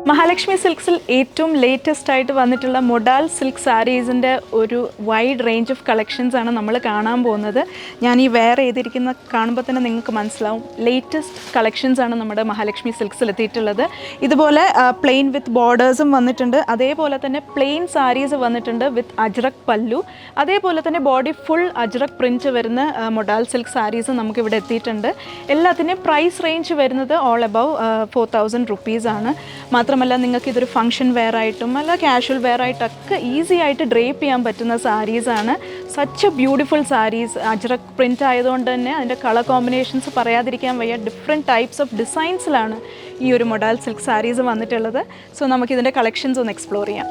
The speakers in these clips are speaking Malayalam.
മഹാലക്ഷ്മി സിൽക്സിൽ ഏറ്റവും ലേറ്റസ്റ്റ് ആയിട്ട് വന്നിട്ടുള്ള മൊഡാൽ സിൽക്ക് സാരീസിൻ്റെ ഒരു വൈഡ് റേഞ്ച് ഓഫ് കളക്ഷൻസ് ആണ് നമ്മൾ കാണാൻ പോകുന്നത്. ഞാൻ ഈ വെയർ ചെയ്തിരിക്കുന്ന കാണുമ്പോൾ തന്നെ നിങ്ങൾക്ക് മനസ്സിലാവും ലേറ്റസ്റ്റ് കളക്ഷൻസ് ആണ് നമ്മുടെ മഹാലക്ഷ്മി സിൽക്സിൽ എത്തിയിട്ടുള്ളത്. ഇതുപോലെ പ്ലെയിൻ വിത്ത് ബോർഡേഴ്സും വന്നിട്ടുണ്ട്, അതേപോലെ തന്നെ പ്ലെയിൻ സാരീസ് വന്നിട്ടുണ്ട് വിത്ത് അജ്രക് പല്ലു, അതേപോലെ തന്നെ ബോഡി ഫുൾ അജ്രക് പ്രിൻറ്റ് വരുന്ന മൊഡാൽ സിൽക്ക് സാരീസ് നമുക്കിവിടെ എത്തിയിട്ടുണ്ട്. എല്ലാത്തിൻ്റെയും പ്രൈസ് റേഞ്ച് വരുന്നത് ഓൾ അബവ് 4000 റുപ്പീസാണ്. മാത്രമല്ല നിങ്ങൾക്ക് ഇതൊരു ഫംഗ്ഷൻ വെയർ ആയിട്ടും അല്ല കാഷ്വൽ വെയർ ആയിട്ടൊക്കെ ഈസി ആയിട്ട് ഡ്രേപ്പ് ചെയ്യാൻ പറ്റുന്ന സാരീസാണ്. Such a beautiful saris. Ajrak print ആയതുകൊണ്ട് തന്നെ അതിൻ്റെ കളർ കോമ്പിനേഷൻസ് പറയാതിരിക്കാൻ വയ്യ. ഡിഫറെൻറ്റ് ടൈപ്സ് ഓഫ് ഡിസൈൻസിലാണ് ഈ ഒരു മൊഡാൽ സിൽക്ക് സാരീസ് വന്നിട്ടുള്ളത്. സോ നമുക്കിതിൻ്റെ കളക്ഷൻസ് ഒന്ന് എക്സ്പ്ലോർ ചെയ്യാം.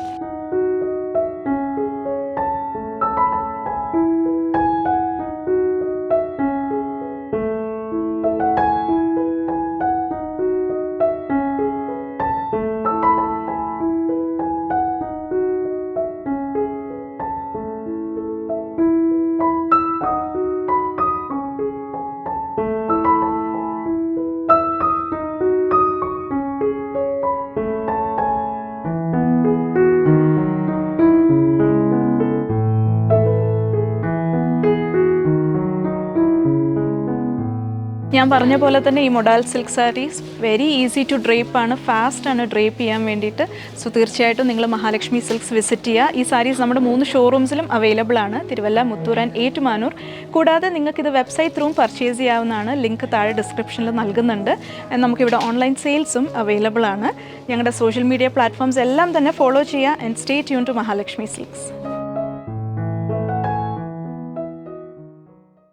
ഞാൻ പറഞ്ഞ പോലെ തന്നെ ഈ modal silk sarees very easy to drape ആണ്, ഫാസ്റ്റ് ആണ് ഡ്രേപ്പ് ചെയ്യാൻ വേണ്ടിയിട്ട്. സോ തീർച്ചയായിട്ടും നിങ്ങൾ മഹാലക്ഷ്മി സിൽക്സ് വിസിറ്റ് ചെയ്യുക. ഈ സാരീസ് നമ്മുടെ 3 ഷോറൂംസിലും അവൈലബിൾ ആണ്, തിരുവല്ല, മുത്തൂർ ആൻഡ് ഏറ്റുമാനൂർ. കൂടാതെ നിങ്ങൾക്കിത് വെബ്സൈറ്റ് ത്രൂവും പർച്ചേസ് ചെയ്യാവുന്നതാണ്. ലിങ്ക് താഴെ ഡിസ്ക്രിപ്ഷനിൽ നൽകുന്നുണ്ട്. നമുക്കിവിടെ ഓൺലൈൻ സെയിൽസും അവൈലബിൾ ആണ്. ഞങ്ങളുടെ സോഷ്യൽ മീഡിയ പ്ലാറ്റ്ഫോംസ് എല്ലാം തന്നെ ഫോളോ ചെയ്യുക. And stay tune to Mahalakshmi silks.